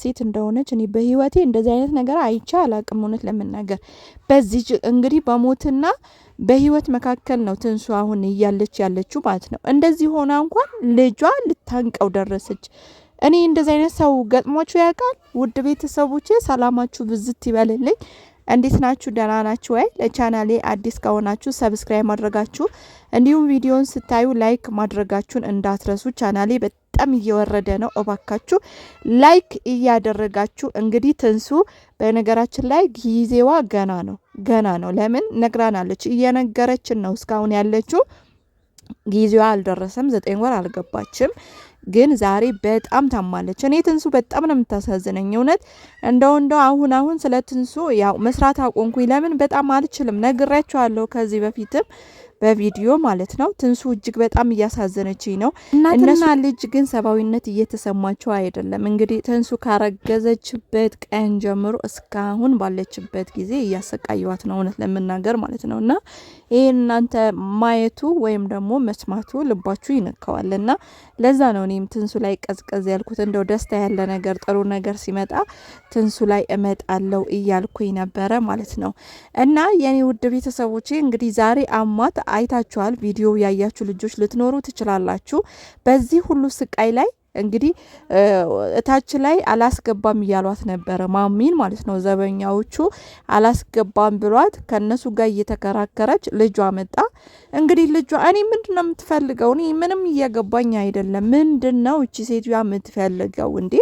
ሴት እንደሆነች እኔ በህይወቴ እንደዚህ አይነት ነገር አይቼ አላቅም። እውነት ለመናገር በዚህ እንግዲህ በሞትና በህይወት መካከል ነው ትንሱ አሁን እያለች ያለችው ማለት ነው። እንደዚህ ሆና እንኳን ልጇ ልታንቀው ደረሰች። እኔ እንደዚህ አይነት ሰው ገጥሟችሁ ያውቃል? ውድ ቤተሰቦቼ ሰላማችሁ ብዝት ይበልልኝ። እንዴት ናችሁ? ደህና ናችሁ ወይ? ለቻናሌ አዲስ ከሆናችሁ ሰብስክራይብ ማድረጋችሁ እንዲሁም ቪዲዮን ስታዩ ላይክ ማድረጋችሁን እንዳትረሱ። ቻናሌ በጣም እየወረደ ነው። እባካችሁ ላይክ እያደረጋችሁ እንግዲህ ትንሱ በነገራችን ላይ ጊዜዋ ገና ነው። ለምን ነግራናለች፣ እየነገረችን ነው እስካሁን ያለችው። ጊዜዋ አልደረሰም፣ 9 ወር አልገባችም። ግን ዛሬ በጣም ታማለች። እኔ ትንሱ በጣም ነው የምታሳዝነኝ እውነት። እንደው አሁን ስለ ትንሱ ያው መስራት አቆንኩኝ። ለምን በጣም አልችልም፣ ነግሬያችኋለሁ ከዚህ በፊትም በቪዲዮ ማለት ነው። ትንሱ እጅግ በጣም እያሳዘነችኝ ነው። እናትና ልጅ ግን ሰብአዊነት እየተሰማቸው አይደለም። እንግዲህ ትንሱ ካረገዘችበት ቀን ጀምሮ እስካሁን ባለችበት ጊዜ እያሰቃየዋት ነው እውነት ለመናገር ማለት ነው። እና ይሄን እናንተ ማየቱ ወይም ደግሞ መስማቱ ልባችሁ ይነካዋልና ለዛ ነው እኔም ትንሱ ላይ ቀዝቀዝ ያልኩት። እንደው ደስታ ያለ ነገር ጥሩ ነገር ሲመጣ ትንሱ ላይ እመጣለሁ እያልኩኝ ነበረ ማለት ነው። እና የኔ ውድ ቤተሰቦቼ እንግዲህ ዛሬ አሟት አይታችኋል። ቪዲዮ ያያችሁ ልጆች ልትኖሩ ትችላላችሁ። በዚህ ሁሉ ስቃይ ላይ እንግዲህ እታች ላይ አላስገባም እያሏት ነበረ ማሚን ማለት ነው። ዘበኛዎቹ አላስገባም ብሏት ከነሱ ጋር እየተከራከረች ልጇ መጣ። እንግዲህ ልጇ እኔ ምንድነው የምትፈልገው? እኔ ምንም እየገባኝ አይደለም። ምንድነው እቺ ሴትዮዋ የምትፈልገው እንዴ?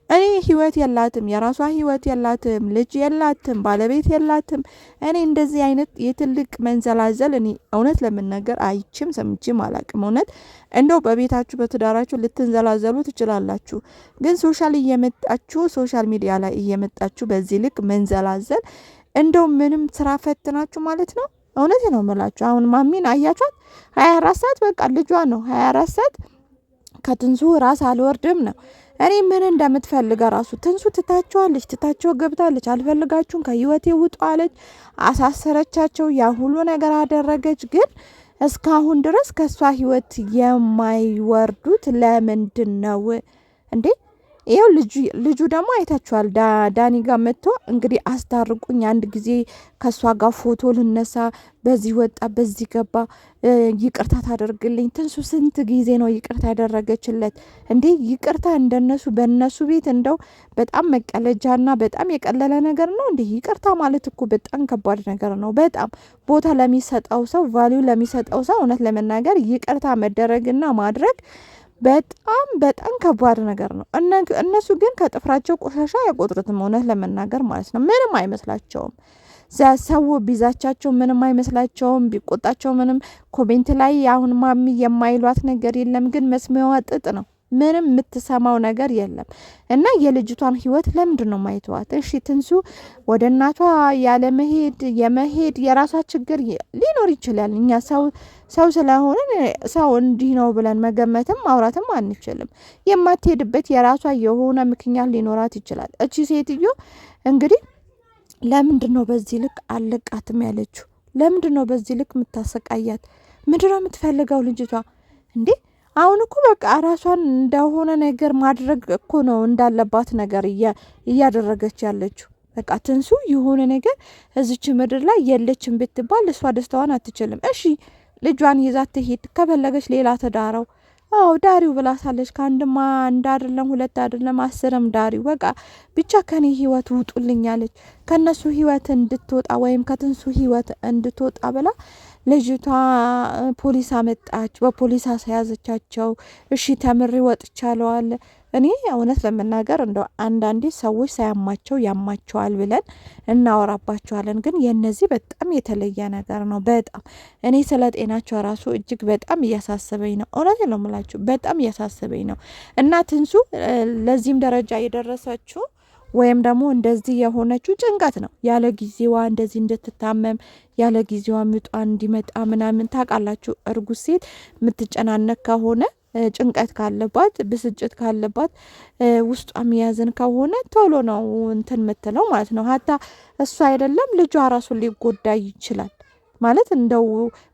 እኔ ህይወት የላትም፣ የራሷ ህይወት የላትም፣ ልጅ የላትም፣ ባለቤት የላትም። እኔ እንደዚህ አይነት የትልቅ መንዘላዘል እኔ እውነት ለመናገር አይችም ሰምቼም አላቅም። እውነት እንደው በቤታችሁ በትዳራችሁ ልትንዘላዘሉ ትችላላችሁ። ግን ሶሻል ሚዲያ ላይ እየመጣችሁ በዚህ ልክ መንዘላዘል እንደው ምንም ስራ ፈትናችሁ ማለት ነው። እውነት ነው የምላችሁ። አሁን ማሚን አያችኋት 24 ሰዓት በቃ ልጇ ነው 24 ሰዓት ከትንሱ ራስ አልወርድም ነው። እኔ ምን እንደምትፈልጋ ራሱ ትንሱ ትታቸው ገብታለች። አልፈልጋችሁም ከህይወቴ ውጡ አለች። አሳሰረቻቸው። ያ ሁሉ ነገር አደረገች። ግን እስካሁን ድረስ ከሷ ህይወት የማይወርዱት ለምንድን ነው እንዴ? ይሄው ልጁ ደግሞ አይታችኋል። ዳኒ ጋር መጥቶ እንግዲህ አስታርቁኝ፣ አንድ ጊዜ ከሷ ጋር ፎቶ ልነሳ፣ በዚህ ወጣ በዚህ ገባ፣ ይቅርታ ታደርግልኝ። ትንሱ ስንት ጊዜ ነው ይቅርታ ያደረገችለት እንዴ? ይቅርታ እንደነሱ በእነሱ ቤት እንደው በጣም መቀለጃና በጣም የቀለለ ነገር ነው እንዴ? ይቅርታ ማለት እኮ በጣም ከባድ ነገር ነው። በጣም ቦታ ለሚሰጠው ሰው፣ ቫልዩ ለሚሰጠው ሰው እውነት ለመናገር ይቅርታ መደረግና ማድረግ በጣም ከባድ ነገር ነው። እነሱ ግን ከጥፍራቸው ቆሻሻ አይቆጥሩትም እውነት ለመናገር ማለት ነው። ምንም አይመስላቸውም። ሰው ቢዛቻቸው ምንም አይመስላቸውም። ቢቆጣቸው ምንም ኮሜንት ላይ አሁን ማሚ የማይሏት ነገር የለም። ግን መስሚያዋ ጥጥ ነው። ምንም የምትሰማው ነገር የለም። እና የልጅቷን ህይወት ለምንድን ነው ማይተዋት? እሺ ትንሱ ወደ እናቷ ያለመሄድ የመሄድ የራሷ ችግር ሊኖር ይችላል። እኛ ሰው ስለሆነ ሰው እንዲህ ነው ብለን መገመትም ማውራትም አንችልም። የማትሄድበት የራሷ የሆነ ምክንያት ሊኖራት ይችላል። እቺ ሴትዮ እንግዲህ ለምንድን ነው በዚህ ልክ አለቃትም ያለችው? ለምንድን ነው በዚህ ልክ የምታሰቃያት? ምንድን ነው የምትፈልገው ልጅቷ እንዴ? አሁን እኮ በቃ ራሷን እንደሆነ ነገር ማድረግ እኮ ነው እንዳለባት ነገር እያደረገች ያለችው። በቃ ትንሱ የሆነ ነገር እዚች ምድር ላይ የለችም ብትባል እሷ ደስታዋን አትችልም። እሺ ልጇን ይዛት ትሄድ ከፈለገች ሌላ ተዳረው። አዎ ዳሪው ብላሳለች። ከአንድማ አንድ አይደለም ሁለት አይደለም 10ም ዳሪው። በቃ ብቻ ከኔ ህይወት ውጡልኛለች። ከነሱ ህይወት እንድትወጣ ወይም ከትንሱ ህይወት እንድትወጣ ብላ ልጅቷ ፖሊስ አመጣች። በፖሊስ አስያዘቻቸው። እሺ ተምሪ ወጥቻለሁ አለ። እኔ እውነት ለመናገር እንደው አንዳንዴ ሰዎች ሳያማቸው ያማቸዋል ብለን እናወራባቸዋለን። ግን የነዚህ በጣም የተለየ ነገር ነው። በጣም እኔ ስለ ጤናቸው ራሱ እጅግ በጣም እያሳሰበኝ ነው። እውነት ነው የምላችሁ በጣም እያሳሰበኝ ነው። እና ትንሱ ለዚህም ደረጃ የደረሰችው ወይም ደግሞ እንደዚህ የሆነችው ጭንቀት ነው። ያለ ጊዜዋ እንደዚህ እንድትታመም ያለ ጊዜዋ ምጧ እንዲመጣ ምናምን ታውቃላችሁ። እርጉዝ ሴት የምትጨናነቅ ከሆነ ጭንቀት ካለባት ብስጭት ካለባት ውስጧ የሚያዝን ከሆነ ቶሎ ነው እንትን የምትለው ማለት ነው። ሀታ እሱ አይደለም ልጇ ራሱ ሊጎዳ ይችላል ማለት እንደው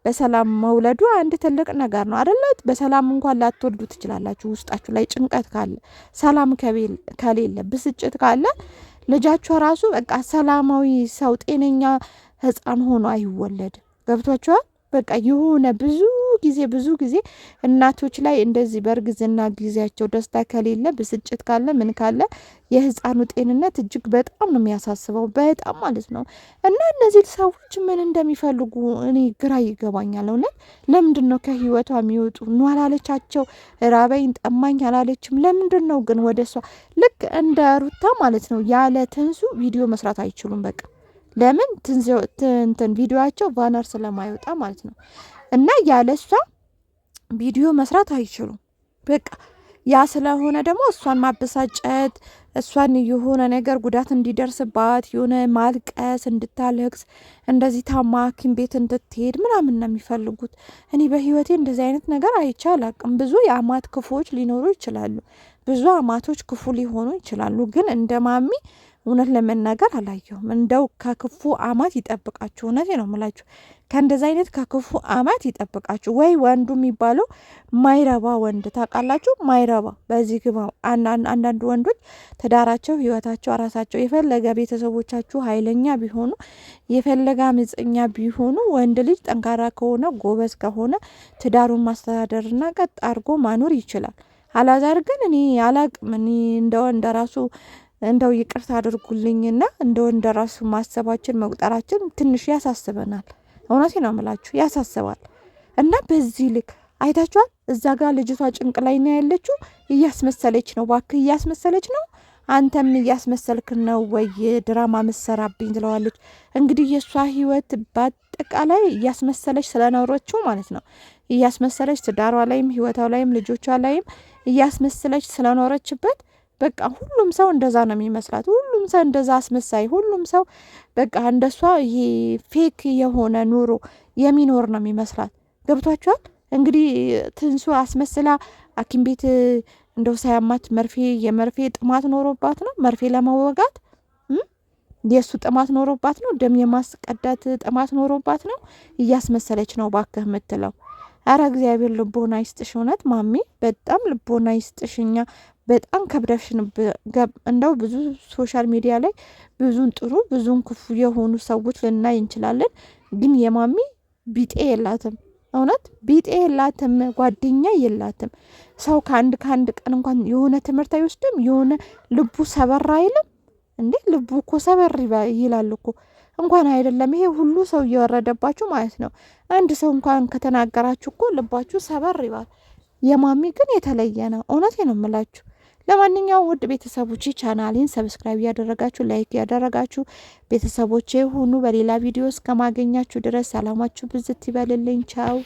በሰላም መውለዱ አንድ ትልቅ ነገር ነው አይደለ? በሰላም እንኳን ላትወልዱ ትችላላችሁ። ውስጣችሁ ላይ ጭንቀት ካለ፣ ሰላም ከሌለ፣ ብስጭት ካለ ልጃችሁ ራሱ በቃ ሰላማዊ ሰው ጤነኛ ህፃን ሆኖ አይወለድም። ገብቷችኋል? በቃ የሆነ ብዙ ጊዜ እናቶች ላይ እንደዚህ በእርግዝና ጊዜያቸው ደስታ ከሌለ፣ ብስጭት ካለ፣ ምን ካለ የህፃኑ ጤንነት እጅግ በጣም ነው የሚያሳስበው፣ በጣም ማለት ነው። እና እነዚህ ሰዎች ምን እንደሚፈልጉ እኔ ግራ ይገባኛል። እውነት ለምንድን ነው ከህይወቷ የሚወጡ? ኑ አላለቻቸው? ራበኝ ጠማኝ አላለችም? ለምንድን ነው ግን ወደ እሷ ልክ እንደ ሩታ ማለት ነው ያለ ትንሱ ቪዲዮ መስራት አይችሉም። በቃ ለምን እንትን ቪዲዮቸው ባነር ስለማይወጣ ማለት ነው። እና ያለ እሷ ቪዲዮ መስራት አይችሉም። በቃ ያ ስለሆነ ደግሞ እሷን ማበሳጨት፣ እሷን የሆነ ነገር ጉዳት እንዲደርስባት፣ የሆነ ማልቀስ፣ እንድታለቅስ፣ እንደዚህ ታማ ሐኪም ቤት እንድትሄድ ምናምን ነው የሚፈልጉት። እኔ በህይወቴ እንደዚህ አይነት ነገር አይቼ አላቅም። ብዙ የአማት ክፉዎች ሊኖሩ ይችላሉ፣ ብዙ አማቶች ክፉ ሊሆኑ ይችላሉ። ግን እንደ ማሚ እውነት ለመናገር አላየሁም። እንደው ከክፉ አማት ይጠብቃችሁ። እውነቴ ነው የምላችሁ፣ ከእንደዚ አይነት ከክፉ አማት ይጠብቃችሁ። ወይ ወንዱ የሚባለው ማይረባ ወንድ ታውቃላችሁ፣ ማይረባ በዚህ ግባ። አንዳንድ ወንዶች ትዳራቸው፣ ህይወታቸው፣ ራሳቸው የፈለገ ቤተሰቦቻችሁ ኃይለኛ ቢሆኑ፣ የፈለገ አመፀኛ ቢሆኑ፣ ወንድ ልጅ ጠንካራ ከሆነ ጎበዝ ከሆነ ትዳሩን ማስተዳደርና ቀጥ አድርጎ ማኖር ይችላል። አላዛር ግን እኔ አላቅም። እኔ እንደ ራሱ እንደው ይቅርታ አድርጉልኝና እንደው እንደ ራሱ ማሰባችን መቁጠራችን ትንሽ ያሳስበናል። እውነቴ ነው የምላችሁ ያሳስባል። እና በዚህ ልክ አይታችኋል። እዛ ጋር ልጅቷ ጭንቅ ላይ ነው ያለችው። እያስመሰለች ነው፣ ባክህ እያስመሰለች ነው። አንተም እያስመሰልክ ነው ወይ ድራማ መሰራብኝ ትለዋለች። እንግዲህ የእሷ ህይወት በአጠቃላይ እያስመሰለች ስለኖረችው ማለት ነው። እያስመሰለች ትዳሯ ላይም ህይወቷ ላይም ልጆቿ ላይም እያስመሰለች ስለኖረችበት በቃ ሁሉም ሰው እንደዛ ነው የሚመስላት። ሁሉም ሰው እንደዛ አስመሳይ፣ ሁሉም ሰው በቃ እንደሷ ይሄ ፌክ የሆነ ኑሮ የሚኖር ነው የሚመስላት። ገብቷችኋል? እንግዲህ ትንሱ አስመስላ ሐኪም ቤት እንደው ሳያማት የመርፌ ጥማት ኖሮባት ነው መርፌ ለመወጋት የእሱ ጥማት ኖሮባት ነው። ደም የማስቀዳት ጥማት ኖሮባት ነው። እያስመሰለች ነው ባክህ የምትለው። አረ እግዚአብሔር ልቦና ይስጥሽ። እውነት ማሚ በጣም ልቦና ይስጥሽኛ። በጣም ከብደሽን። እንደው ብዙ ሶሻል ሚዲያ ላይ ብዙን ጥሩ ብዙን ክፉ የሆኑ ሰዎች ልናይ እንችላለን። ግን የማሚ ቢጤ የላትም። እውነት ቢጤ የላትም፣ ጓደኛ የላትም። ሰው ከአንድ ቀን እንኳን የሆነ ትምህርት አይወስድም። የሆነ ልቡ ሰበር አይልም እንዴ? ልቡ እኮ ሰበር ይላል እኮ። እንኳን አይደለም ይሄ ሁሉ ሰው እየወረደባችሁ ማለት ነው። አንድ ሰው እንኳን ከተናገራችሁ እኮ ልባችሁ ሰበር ይባል። የማሚ ግን የተለየ ነው። እውነቴ ነው የምላችሁ። ለማንኛውም ውድ ቤተሰቦቼ ቻናሌን ሰብስክራይብ ያደረጋችሁ ላይክ ያደረጋችሁ ቤተሰቦቼ ሁኑ። በሌላ ቪዲዮ እስከማገኛችሁ ድረስ ሰላማችሁ ብዝት ይበልልኝ። ቻው